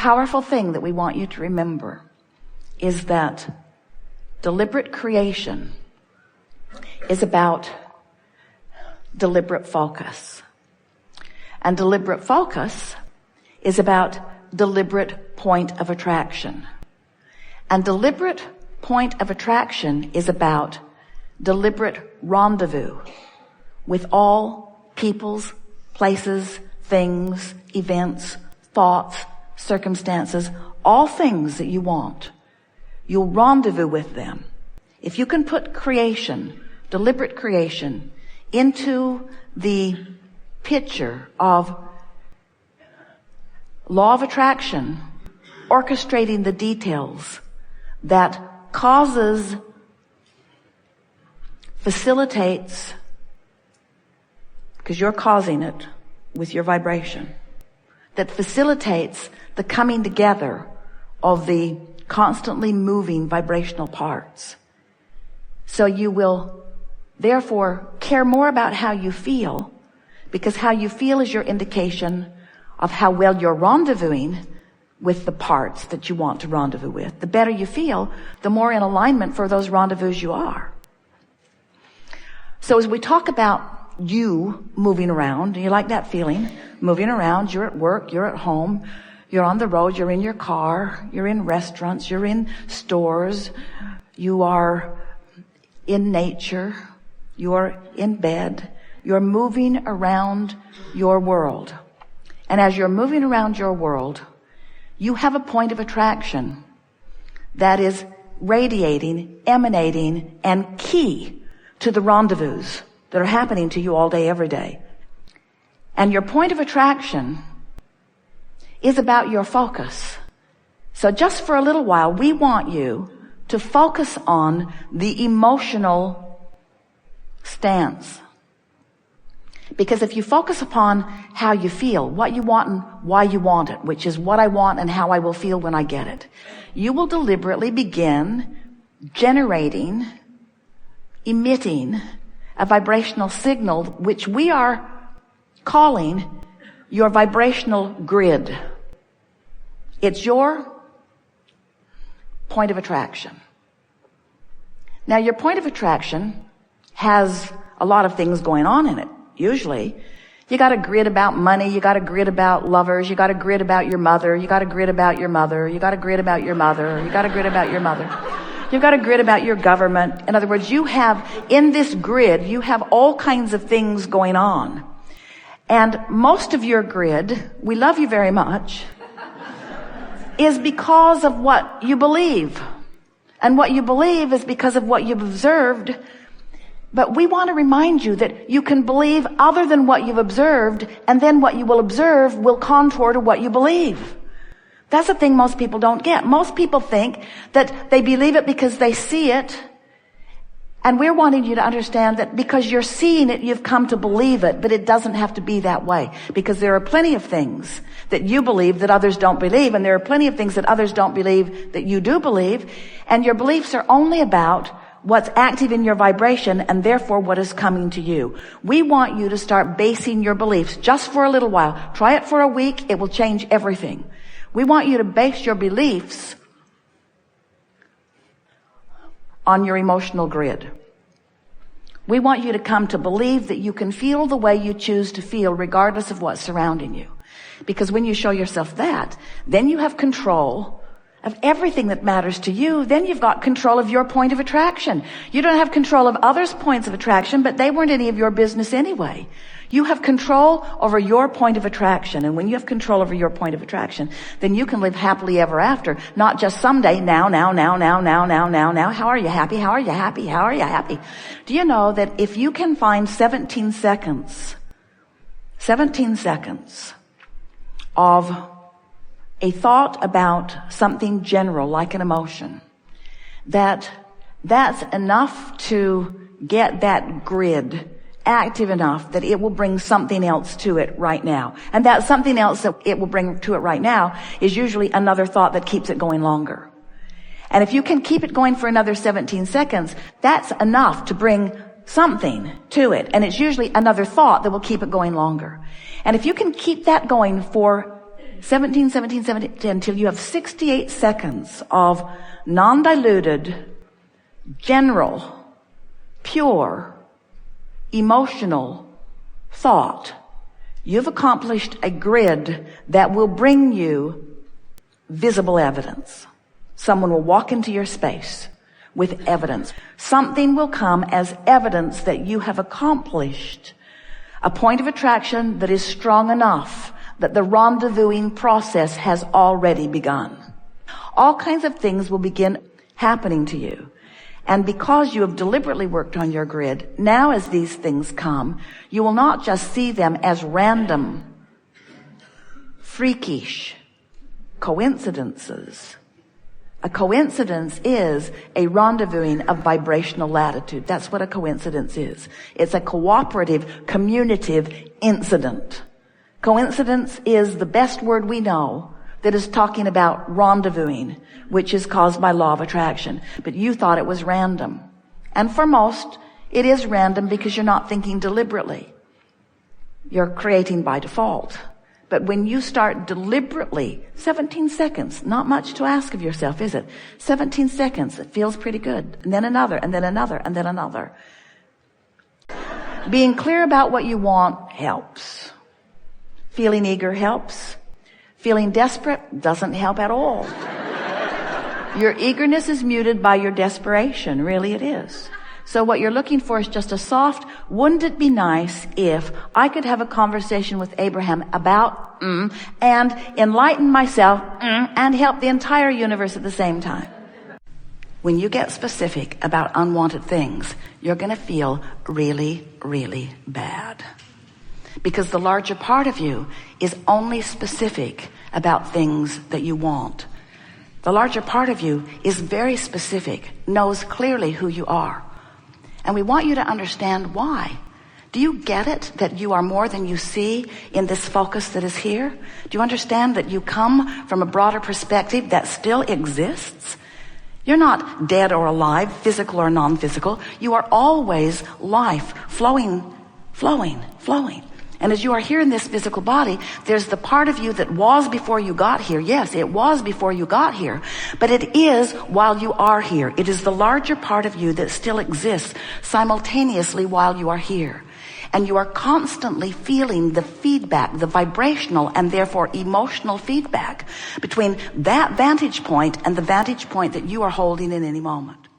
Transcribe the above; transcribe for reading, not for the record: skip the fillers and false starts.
powerful thing that we want you to remember is that deliberate creation is about deliberate focus. And deliberate focus is about deliberate point of attraction. And deliberate point of attraction is about deliberate rendezvous with all peoples, places, things, events, thoughts, circumstances, all things that you want. You'll rendezvous with them. If you can put creation, deliberate creation, into the picture of law of attraction, orchestrating the details that causes, facilitates, because you're causing it with your vibration, that facilitates the coming together of the constantly moving vibrational parts. So you will therefore care more about how you feel, because how you feel is your indication of how well you're rendezvousing with the parts that you want to rendezvous with. The better you feel, the more in alignment for those rendezvous you are. So as we talk about you moving around, you like that feeling? Moving around, you're at work, you're at home, you're on the road, you're in your car, you're in restaurants, you're in stores, you are in nature, you're in bed, you're moving around your world. And as you're moving around your world, you have a point of attraction that is radiating, emanating, and key to the rendezvous that are happening to you all day, every day. And your point of attraction is about your focus. So just for a little while, we want you to focus on the emotional stance. Because if you focus upon how you feel, what you want and why you want it, which is what I want and how I will feel when I get it, you will deliberately begin generating, emitting a vibrational signal, which we are calling your vibrational grid. It's your point of attraction. Now, your point of attraction has a lot of things going on in it. Usually, you got a grid about money, you got a grid about lovers, you got a grid about your mother, you got a grid about your mother, you got a grid about your mother, you got a grid about your mother. You've got a grid about your government. In other words, you have, in this grid, you have all kinds of things going on. And most of your grid, we love you very much, is because of what you believe. And what you believe is because of what you've observed. But we want to remind you that you can believe other than what you've observed, and then what you will observe will contour to what you believe. That's the thing most people don't get. Most people think that they believe it because they see it. And we're wanting you to understand that because you're seeing it, you've come to believe it, but it doesn't have to be that way. Because there are plenty of things that you believe that others don't believe, and there are plenty of things that others don't believe that you do believe. And your beliefs are only about what's active in your vibration, and therefore what is coming to you. We want you to start basing your beliefs just for a little while. Try it for a week. It will change everything. We want you to base your beliefs on your emotional grid. We want you to come to believe that you can feel the way you choose to feel regardless of what's surrounding you. Because when you show yourself that, then you have control of everything that matters to you. Then you've got control of your point of attraction. You don't have control of others' points of attraction, but they weren't any of your business anyway. You have control over your point of attraction. And when you have control over your point of attraction, then you can live happily ever after. Not just someday, now. How are you happy? How are you happy? How are you happy? Do you know that if you can find 17 seconds of a thought about something general, like an emotion, that's enough to get that grid active enough that it will bring something else to it right now. And that something else that it will bring to it right now is usually another thought that keeps it going longer. And if you can keep it going for another 17 seconds, that's enough to bring something to it. And it's usually another thought that will keep it going longer. And if you can keep that going for 17, 17, 17, until you have 68 seconds of non-diluted, general, pure, emotional thought. You've accomplished a grid that will bring you visible evidence. Someone will walk into your space with evidence. Something will come as evidence that you have accomplished a point of attraction that is strong enough that the rendezvousing process has already begun. All kinds of things will begin happening to you. And because you have deliberately worked on your grid, now as these things come, you will not just see them as random, freakish coincidences. A coincidence is a rendezvousing of vibrational latitude. That's what a coincidence is. It's a cooperative, communicative incident. Coincidence is the best word we know that is talking about rendezvousing, which is caused by law of attraction. But you thought it was random. And for most, it is random because you're not thinking deliberately. You're creating by default. But when you start deliberately, 17 seconds, not much to ask of yourself, is it? 17 seconds, it feels pretty good. And then another, and then another, and then another. Being clear about what you want helps. Feeling eager helps. Feeling desperate doesn't help at all. Your eagerness is muted by your desperation. Really it is. So what you're looking for is just a soft, wouldn't it be nice if I could have a conversation with Abraham about and enlighten myself and help the entire universe at the same time. When you get specific about unwanted things, you're going to feel really, really bad. Because the larger part of you is only specific about things that you want. The larger part of you is very specific, knows clearly who you are. And we want you to understand why. Do you get it that you are more than you see in this focus that is here? Do you understand that you come from a broader perspective that still exists? You're not dead or alive, physical or non-physical. You are always life, flowing. And as you are here in this physical body, there's the part of you that was before you got here. Yes, it was before you got here, but it is while you are here. It is the larger part of you that still exists simultaneously while you are here. And you are constantly feeling the feedback, the vibrational and therefore emotional feedback between that vantage point and the vantage point that you are holding in any moment.